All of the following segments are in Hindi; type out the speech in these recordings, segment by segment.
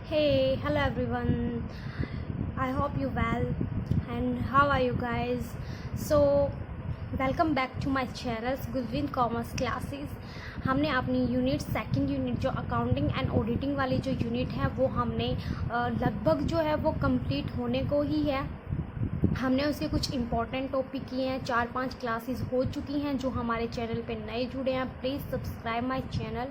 Hey, hello everyone. I hope you well and how are you guys? So, welcome back to my channel Gulwin Commerce Classes. हमने अपनी यूनिट सेकंड यूनिट जो अकाउंटिंग एंड ऑडिटिंग वाली जो यूनिट है वो हमने लगभग जो है वो कंप्लीट होने को ही है। हमने उसके कुछ इम्पॉर्टेंट टॉपिक किए हैं, 4-5 क्लासेस हो चुकी हैं। जो हमारे चैनल पे नए जुड़े हैं please subscribe my channel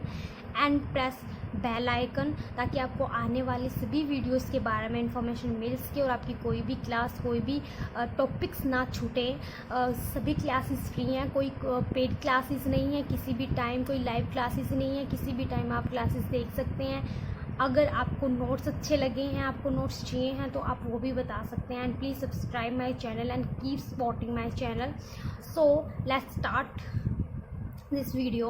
and press bell icon ताकि आपको आने वाली सभी वीडियोस के बारे में इंफॉर्मेशन मिल सके और आपकी कोई भी क्लास कोई भी टॉपिक्स ना छूटे। सभी क्लासेस फ्री हैं, कोई पेड क्लासेस नहीं है, किसी भी टाइम कोई लाइव क्लासेस नहीं है, किसी भी टाइम आप क्लासेस देख सकते हैं। अगर आपको नोट्स अच्छे लगे हैं, आपको नोट्स चाहिए हैं तो आप वो भी बता सकते हैं। And please subscribe my channel and keep supporting my channel. So let's start this video.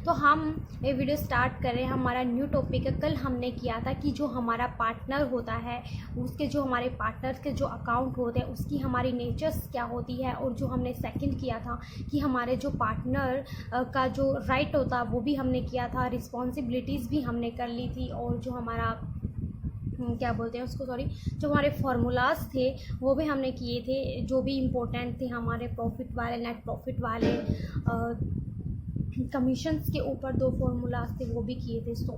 तो हम ये वीडियो स्टार्ट कर रहे हैं। हमारा न्यू टॉपिक है। कल हमने किया था कि जो हमारा पार्टनर होता है उसके जो हमारे पार्टनर्स के जो अकाउंट होते हैं उसकी हमारी नेचर्स क्या होती है, और जो हमने सेकंड किया था कि हमारे जो पार्टनर का जो राइट होता है वो भी हमने किया था, रिस्पॉन्सिबिलिटीज़ भी हमने कर ली थी, और जो हमारा क्या बोलते हैं उसको, सॉरी, जो हमारे फार्मूलाज थे वो भी हमने किए थे, जो भी इम्पोर्टेंट थे हमारे प्रॉफिट वाले, नेट प्रॉफिट वाले, कमीशंस के ऊपर 2 फार्मूलाज थे वो भी किए थे। सो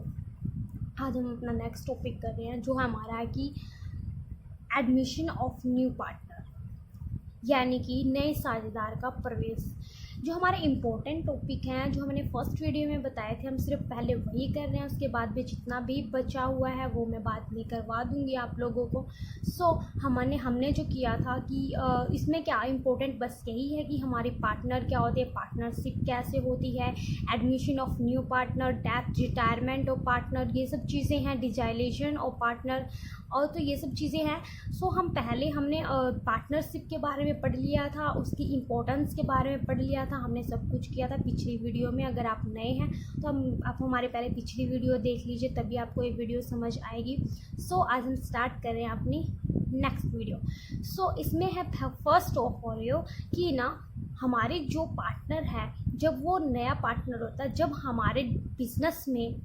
आज हम अपना नेक्स्ट टॉपिक कर रहे हैं जो हमारा है कि एडमिशन ऑफ न्यू पार्टनर, यानी कि नए साझेदार का प्रवेश। जो हमारे इम्पोर्टेंट टॉपिक हैं जो हमने फर्स्ट वीडियो में बताए थे हम सिर्फ पहले वही कर रहे हैं, उसके बाद भी जितना भी बचा हुआ है वो मैं बाद में करवा दूंगी आप लोगों को। सो हमने जो किया था कि इसमें क्या इम्पोर्टेंट बस यही है कि हमारी पार्टनर क्या होते हैं, पार्टनरशिप कैसे होती है, admission of new partner, death retirement of partner, ये सब चीज़ें हैं, डिजाइलेशन ऑफ पार्टनर, और तो ये सब चीज़ें हैं। सो हमने पार्टनरशिप के बारे में पढ़ लिया था, उसकी इम्पोर्टेंस के बारे में पढ़ लिया था, हमने सब कुछ किया था पिछली वीडियो में। अगर आप नए हैं तो आप हमारे पहले पिछली वीडियो देख लीजिए, तभी आपको ये वीडियो समझ आएगी। सो आज हम स्टार्ट कर रहे हैं अपनी नेक्स्ट वीडियो। सो इसमें है फर्स्ट ऑफ ऑल कि ना हमारे जो पार्टनर है, जब वो नया पार्टनर होता है, जब हमारे बिजनेस में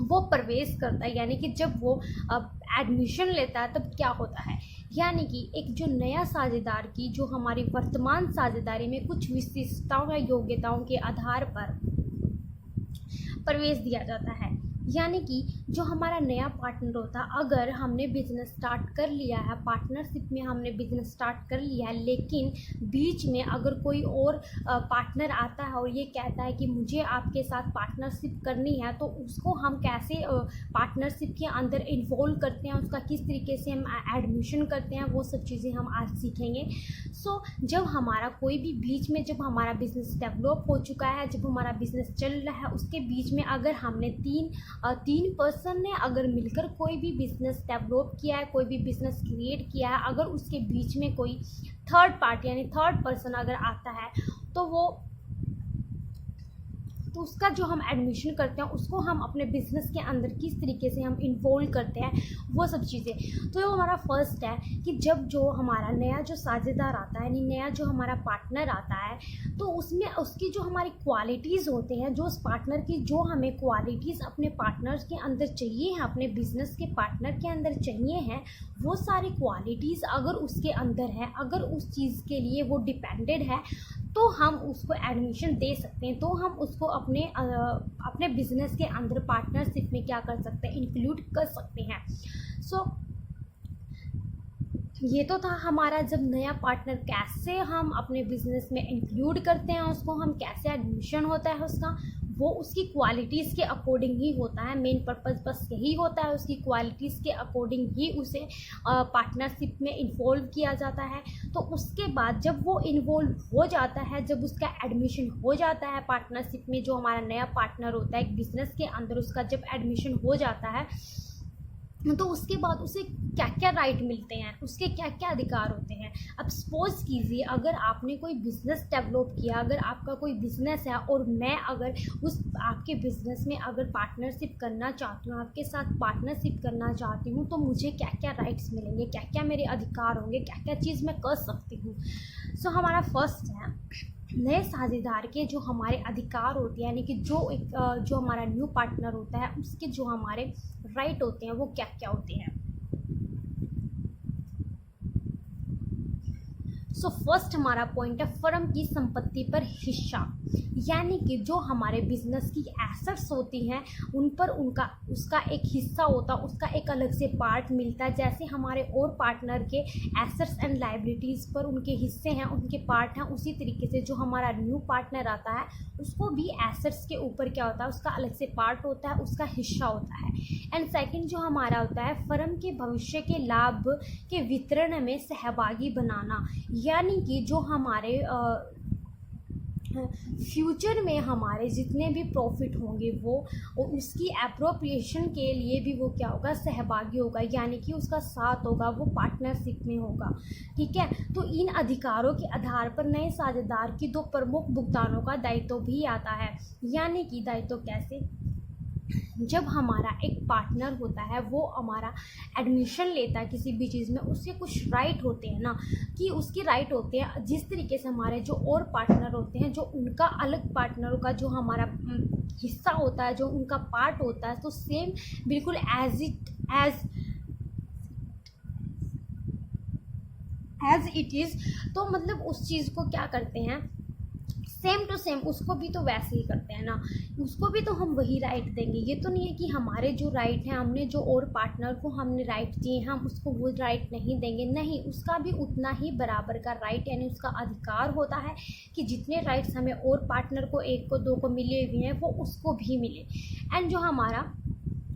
वो प्रवेश करता है, यानी कि जब वो एडमिशन लेता है तब क्या होता है, यानी कि एक जो नया साझेदार की जो हमारी वर्तमान साझेदारी में कुछ विशेषताओं या योग्यताओं के आधार पर प्रवेश दिया जाता है। यानी कि जो हमारा नया पार्टनर होता है, अगर हमने बिजनेस स्टार्ट कर लिया है, पार्टनरशिप में हमने बिजनेस स्टार्ट कर लिया है, लेकिन बीच में अगर कोई और पार्टनर आता है और ये कहता है कि मुझे आपके साथ पार्टनरशिप करनी है, तो उसको हम कैसे पार्टनरशिप के अंदर इन्वॉल्व करते हैं, उसका किस तरीके से हम एडमिशन करते हैं, वो सब चीज़ें हम आज सीखेंगे। सो जब हमारा कोई भी बीच में जब हमारा बिजनेस डेवलप हो चुका है, जब हमारा बिजनेस चल रहा है, उसके बीच में अगर हमने तीन पर्सन ने अगर मिलकर कोई भी बिज़नेस डेवलप किया है, कोई भी बिज़नेस क्रिएट किया है, अगर उसके बीच में कोई थर्ड पार्टी यानी थर्ड पर्सन अगर आता है तो उसका जो हम एडमिशन करते हैं उसको हम अपने बिज़नेस के अंदर किस तरीके से हम इन्वॉल्व करते हैं, वो सब चीज़ें। तो ये हमारा फर्स्ट है कि जब जो हमारा नया जो साझेदार आता है, यानी नया जो हमारा पार्टनर आता है, तो उसमें उसकी जो हमारी क्वालिटीज़ होते हैं, जो उस पार्टनर की जो हमें क्वालिटीज़ अपने पार्टनर्स के अंदर चाहिए हैं, अपने बिज़नेस के पार्टनर के अंदर चाहिए हैं, वो सारी क्वालिटीज़ अगर उसके अंदर है, अगर उस चीज़ के लिए वो डिपेंडेड है, तो हम उसको एडमिशन दे सकते हैं, तो हम उसको अपने बिजनेस के अंदर पार्टनरशिप में क्या कर सकते हैं, इंक्लूड कर सकते हैं। सो ये तो था हमारा जब नया पार्टनर कैसे हम अपने बिजनेस में इंक्लूड करते हैं, उसको हम कैसे एडमिशन होता है उसका, वो उसकी क्वालिटीज़ के अकॉर्डिंग ही होता है। मेन पर्पस बस यही होता है, उसकी क्वालिटीज़ के अकॉर्डिंग ही उसे पार्टनरशिप में इन्वॉल्व किया जाता है। तो उसके बाद जब वो इन्वॉल्व हो जाता है, जब उसका एडमिशन हो जाता है पार्टनरशिप में, जो हमारा नया पार्टनर होता है एक बिज़नेस के अंदर, उसका जब एडमिशन हो जाता है तो उसके बाद उसे क्या क्या राइट मिलते हैं, उसके क्या क्या अधिकार होते हैं। अब सपोज कीजिए अगर आपने कोई बिज़नेस डेवलप किया, अगर आपका कोई बिज़नेस है और मैं अगर उस आपके बिज़नेस में अगर पार्टनरशिप करना चाहती हूँ, आपके साथ पार्टनरशिप करना चाहती हूँ, तो मुझे क्या क्या राइट्स मिलेंगे, क्या क्या मेरे अधिकार होंगे, क्या क्या चीज़ मैं कर सकती हूँ। सो हमारा फर्स्ट है नए साझेदार के जो हमारे अधिकार होते हैं, यानी कि जो हमारा न्यू पार्टनर होता है उसके जो हमारे राइट होते हैं वो क्या क्या होते हैं। सो फर्स्ट हमारा पॉइंट है फर्म की संपत्ति पर हिस्सा, यानी कि जो हमारे बिजनेस की एसेट्स होती हैं उन पर उसका एक हिस्सा होता है, उसका एक अलग से पार्ट मिलता है। जैसे हमारे और पार्टनर के एसेट्स एंड लायबिलिटीज़ पर उनके हिस्से हैं, उनके पार्ट हैं, उसी तरीके से जो हमारा न्यू पार्टनर आता है उसको भी एसेट्स के ऊपर क्या होता है, उसका अलग से पार्ट होता है, उसका हिस्सा होता है। एंड सेकेंड जो हमारा होता है फर्म के भविष्य के लाभ के वितरण में सहभागी बनाना, यानी कि जो हमारे फ्यूचर में हमारे जितने भी प्रॉफिट होंगे वो और उसकी अप्रोप्रिएशन के लिए भी वो क्या होगा, सहभागी होगा, यानी कि उसका साथ होगा, वो पार्टनरशिप में होगा। ठीक है, तो इन अधिकारों के आधार पर नए साझेदार की दो प्रमुख भुगतानों का दायित्व भी आता है। यानी कि दायित्व कैसे, जब हमारा एक पार्टनर होता है वो हमारा एडमिशन लेता है किसी भी चीज़ में, उसके कुछ राइट होते हैं ना, कि उसके राइट होते हैं जिस तरीके से हमारे जो और पार्टनर होते हैं जो उनका अलग पार्टनरों का जो हमारा हिस्सा होता है, जो उनका पार्ट होता है, तो सेम बिल्कुल एज इट इज़। तो मतलब उस चीज़ को क्या करते हैं, सेम टू सेम उसको भी तो वैसे ही करते हैं ना, उसको भी तो हम वही राइट देंगे। ये तो नहीं है कि हमारे जो राइट हैं, हमने जो और पार्टनर को हमने राइट दिए हैं हम उसको वो राइट नहीं देंगे, नहीं, उसका भी उतना ही बराबर का राइट यानी उसका अधिकार होता है कि जितने राइट्स हमें और पार्टनर को, एक को, दो को मिले हुए हैं वो उसको भी मिले। एंड जो हमारा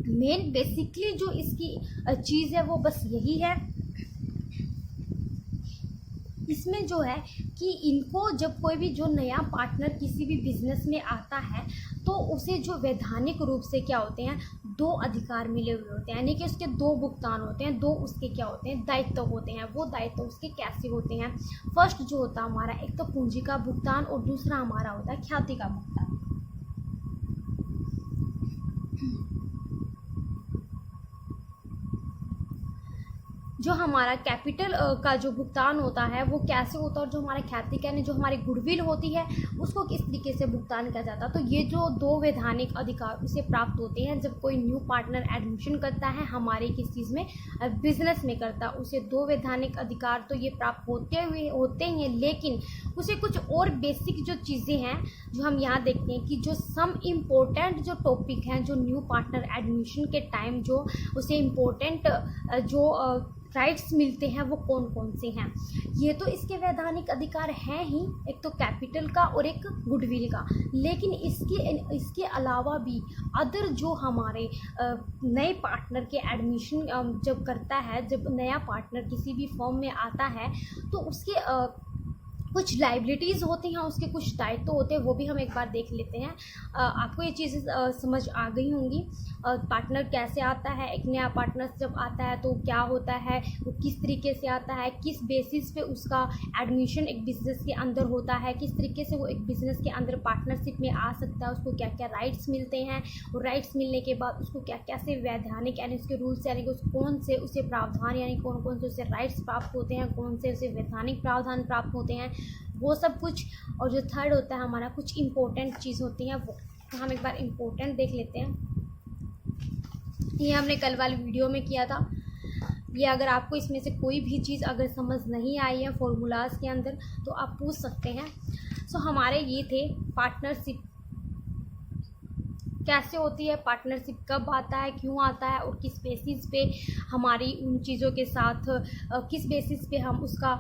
मेन बेसिकली जो इसकी चीज़ है वो बस यही है, इसमें जो है कि इनको जब कोई भी जो नया पार्टनर किसी भी बिजनेस में आता है तो उसे जो वैधानिक रूप से क्या होते हैं, दो अधिकार मिले हुए होते हैं, यानी कि उसके दो भुगतान होते हैं, दो उसके क्या होते हैं, दायित्व होते हैं। वो दायित्व उसके कैसे होते हैं, फर्स्ट जो होता है हमारा एक तो पूंजी का भुगतान और दूसरा हमारा होता है ख्याति का भुगतान। जो हमारा कैपिटल का जो भुगतान होता है वो कैसे होता है, और जो हमारा ख्याति का यानी जो हमारी गुडविल होती है उसको किस तरीके से भुगतान किया जाता है। तो ये जो दो वैधानिक अधिकार उसे प्राप्त होते हैं जब कोई न्यू पार्टनर एडमिशन करता है हमारे किस चीज़ में, बिजनेस में करता है, उसे दो वैधानिक अधिकार तो ये प्राप्त होते हैं, लेकिन उसे कुछ और बेसिक जो चीज़ें हैं जो हम यहाँ देखते हैं कि जो सम इम्पोर्टेंट जो टॉपिक हैं जो न्यू पार्टनर एडमिशन के टाइम जो उसे इम्पोर्टेंट जो राइट्स मिलते हैं वो कौन कौन से हैं। ये तो इसके वैधानिक अधिकार हैं ही, एक तो कैपिटल का और एक गुडविल का, लेकिन इसके अलावा भी अदर जो हमारे नए पार्टनर के एडमिशन जब करता है, जब नया पार्टनर किसी भी फर्म में आता है तो उसके कुछ लाइबिलिटीज़ होती हैं, उसके कुछ दायित्व होते हैं, वो भी हम एक बार देख लेते हैं। आपको ये चीज़ें समझ आ गई होंगी। पार्टनर कैसे आता है, एक नया पार्टनर जब आता है तो क्या होता है, वो किस तरीके से आता है, किस बेसिस पे उसका एडमिशन एक बिज़नेस के अंदर होता है, किस तरीके से वो एक बिज़नेस के अंदर पार्टनरशिप में आ सकता है, उसको क्या क्या राइट्स मिलते हैं, और राइट्स मिलने के बाद उसको क्या क्या से वैधानिक यानी उसके रूल्स यानी कि कौन से उसे प्रावधान यानी कौन कौन से उसे राइट्स प्राप्त होते हैं, कौन से उसे वैधानिक प्रावधान प्राप्त होते हैं, वो सब कुछ। और जो थर्ड होता है हमारा कुछ इम्पोर्टेंट चीज़ होती हैं वो, तो हम एक बार इम्पोर्टेंट देख लेते हैं। ये हमने कल वाली वीडियो में किया था। ये अगर आपको इसमें से कोई भी चीज़ अगर समझ नहीं आई है फॉर्मूलाज के अंदर तो आप पूछ सकते हैं। सो हमारे ये थे पार्टनरशिप कैसे होती है, पार्टनरशिप कब आता है, क्यों आता है, और किस बेसिस पे हमारी उन चीज़ों के साथ किस बेसिस पे हम उसका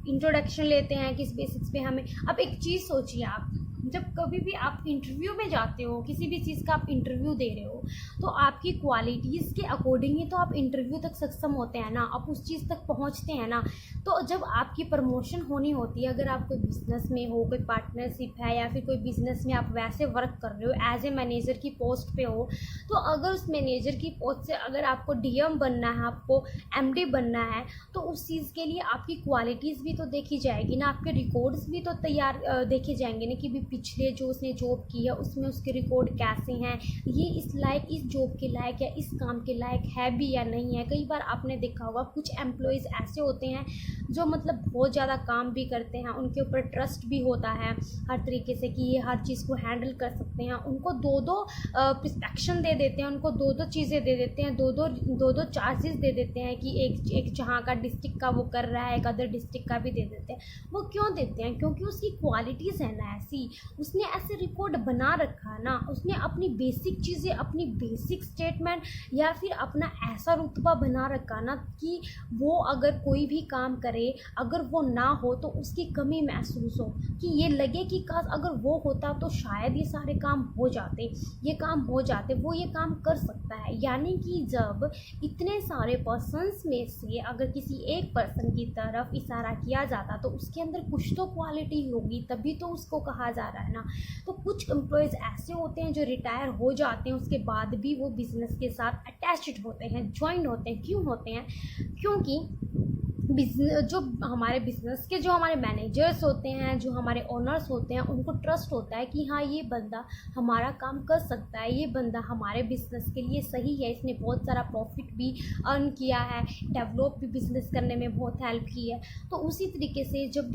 इंट्रोडक्शन लेते हैं, किस बेसिस पे हमें। अब एक चीज़ सोचिए, आप जब कभी भी आप इंटरव्यू में जाते हो, किसी भी चीज़ का आप इंटरव्यू दे रहे हो, तो आपकी क्वालिटीज़ के अकॉर्डिंग ही तो आप इंटरव्यू तक सक्षम होते हैं ना, आप उस चीज़ तक पहुंचते हैं ना। तो जब आपकी प्रमोशन होनी होती है, अगर आप कोई बिजनेस में हो, कोई पार्टनरशिप है या फिर कोई बिजनेस में आप वैसे वर्क कर रहे हो, एज ए मैनेजर की पोस्ट पे हो, तो अगर उस मैनेजर की पोस्ट से अगर आपको डीएम बनना है, आपको एमडी बनना है, तो उस चीज़ के लिए आपकी क्वालिटीज़ भी तो देखी जाएगी ना, आपके रिकॉर्ड्स भी तो तैयार देखे जाएंगे ना कि भी पिछले जो उसने जॉब की है उसमें उसके रिकॉर्ड कैसे हैं, ये इस लायक, इस जॉब के लायक या इस काम के लायक है भी या नहीं है। कई बार आपने देखा होगा कुछ एम्प्लॉयज़ ऐसे होते हैं जो मतलब बहुत ज़्यादा काम भी करते हैं, उनके ऊपर ट्रस्ट भी होता है हर तरीके से कि ये हर चीज़ को हैंडल कर सकते हैं, उनको दो दो प्रिस्पेक्शन दे देते हैं, उनको दो दो चीज़ें दे देते हैं, दो दो चार्जेस दे देते हैं कि एक जहाँ का डिस्ट्रिक्ट का वो कर रहा है एक अदर डिस्ट्रिक्ट का भी दे देते हैं। वो क्यों देते हैं? क्योंकि उसकी क्वालिटीज़ है ना ऐसी, उसने ऐसे रिकॉर्ड बना रखा है ना, उसने अपनी बेसिक चीज़ें, अपनी बेसिक स्टेटमेंट या फिर अपना ऐसा रुतबा बना रखा ना कि वो अगर कोई भी काम करे, अगर वो ना हो तो उसकी कमी महसूस हो, कि ये लगे कि काश अगर वो होता तो शायद ये सारे काम हो जाते, ये काम हो जाते, वो ये काम कर सकता है। यानी कि जब इतने सारे पर्सन्स में से अगर किसी एक पर्सन की तरफ इशारा किया जाता तो उसके अंदर कुछ तो क्वालिटी होगी, तभी तो उसको कहा जा रहा है ना। तो कुछ एम्प्लॉयज़ ऐसे होते हैं जो रिटायर हो जाते हैं, उसके बाद भी वो बिज़नेस के साथ अटैच्ड होते हैं, ज्वाइन होते हैं। क्यों होते हैं? क्योंकि बिजनेस, जो हमारे बिज़नेस के जो हमारे मैनेजर्स होते हैं, जो हमारे ओनर्स होते हैं, उनको ट्रस्ट होता है कि हाँ ये बंदा हमारा काम कर सकता है, ये बंदा हमारे बिज़नेस के लिए सही है, इसने बहुत सारा प्रॉफिट भी अर्न किया है, डेवलप भी बिज़नेस करने में बहुत हेल्प की है। तो उसी तरीके से जब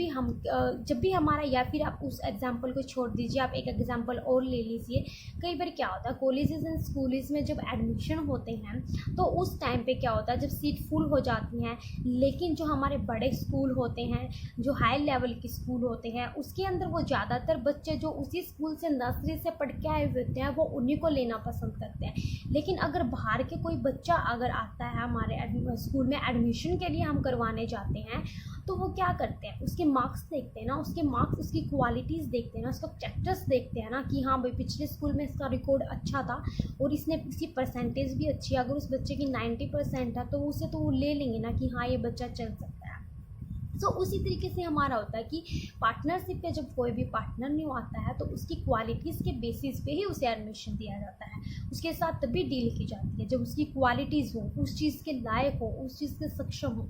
भी हमारा, या फिर आप उस एग्ज़ाम्पल को छोड़ दीजिए, आप एक एग्ज़ाम्पल और ले लीजिए। कई बार क्या होता है कॉलेजेस एंड स्कूल्स में जब एडमिशन होते हैं तो उस टाइम पे क्या होता है, जब सीट फुल हो जाती हैं, लेकिन जो हमारे बड़े स्कूल होते हैं, जो हाई लेवल के स्कूल होते हैं, उसके अंदर वो ज़्यादातर बच्चे जो उसी स्कूल से नर्सरी से पढ़ के आए हुए होते हैं वो उन्हीं को लेना पसंद करते हैं। लेकिन अगर बाहर के कोई बच्चा अगर आता है हमारे स्कूल में एडमिशन के लिए, हम करवाने जाते हैं, तो वो क्या करते हैं, उसके मार्क्स देखते हैं ना, उसके मार्क्स, उसकी क्वालिटीज़ देखते हैं ना, उसका चैप्टर्स देखते हैं ना कि हाँ भाई पिछले स्कूल में इसका रिकॉर्ड अच्छा था और इसकी परसेंटेज भी अच्छी है। अगर उस बच्चे की 90% है तो उसे तो वो ले लेंगे ना कि हाँ ये बच्चा चल सकता है। तो उसी तरीके से हमारा होता है कि पार्टनरशिप पे जब कोई भी पार्टनर न्यू आता है तो उसकी क्वालिटीज़ के बेसिस पे ही उसे एडमिशन दिया जाता है, उसके साथ तभी डील की जाती है जब उसकी क्वालिटीज़ हो, उस चीज़ के लायक हो, उस चीज़ से सक्षम हो।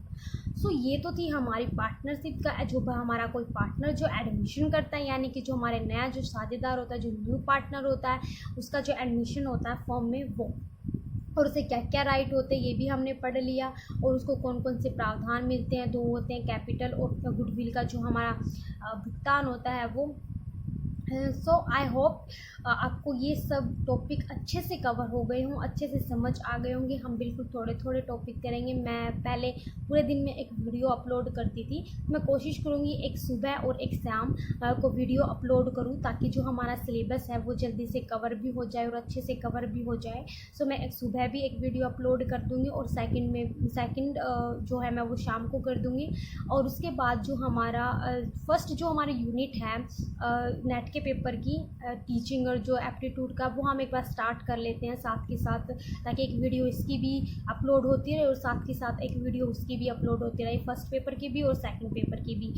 सो ये तो थी हमारी पार्टनरशिप का, जो हमारा कोई पार्टनर जो एडमिशन करता है, यानी कि जो हमारे नया जो साझेदार होता है, जो न्यू पार्टनर होता है, उसका जो एडमिशन होता है फॉर्म में वो, और उसे क्या क्या राइट होते हैं ये भी हमने पढ़ लिया, और उसको कौन कौन से प्रावधान मिलते हैं। दो होते हैं, कैपिटल और गुडविल का जो हमारा भुगतान होता है वो। सो आई होप आपको ये सब टॉपिक अच्छे से कवर हो गए हों, अच्छे से समझ आ गए होंगे। हम बिल्कुल थोड़े थोड़े टॉपिक करेंगे। मैं पहले पूरे दिन में एक वीडियो अपलोड करती थी, मैं कोशिश करूँगी एक सुबह और एक शाम को वीडियो अपलोड करूँ, ताकि जो हमारा सिलेबस है वो जल्दी से कवर भी हो जाए और अच्छे से कवर भी हो जाए। सो मैं एक सुबह भी एक वीडियो अपलोड कर दूँगी और सेकंड जो है मैं वो शाम को कर दूँगी। और उसके बाद जो हमारा फर्स्ट जो हमारी यूनिट है नेट के पेपर की टीचिंग और जो एप्टीट्यूड का, वो हम एक बार स्टार्ट कर लेते हैं साथ के साथ, ताकि एक वीडियो इसकी भी अपलोड होती रहे और साथ के साथ एक वीडियो उसकी भी अपलोड होती रहे, फर्स्ट पेपर की भी और सेकंड पेपर की भी।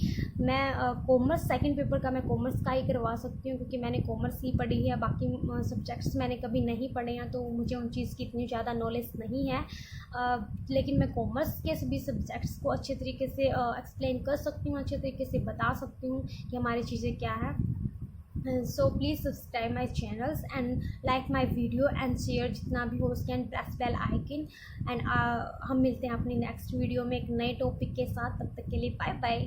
मैं कॉमर्स सेकंड पेपर का मैं कॉमर्स का ही करवा सकती हूँ, क्योंकि मैंने कॉमर्स ही पढ़ी है, बाकी सब्जेक्ट्स मैंने कभी नहीं पढ़े हैं, तो मुझे उन चीज़ की इतनी ज़्यादा नॉलेज नहीं है। लेकिन मैं कॉमर्स के सभी सब्जेक्ट्स को अच्छे तरीके से एक्सप्लेन कर सकती हूँ, अच्छे तरीके से बता सकती हूँ कि हमारी चीज़ें क्या है। So please subscribe my channels and like my video and share जितना भी हो उसके, and press bell icon। and हम मिलते हैं अपनी नेक्स्ट वीडियो में एक नए टॉपिक के साथ। तब तक के लिए बाय बाय।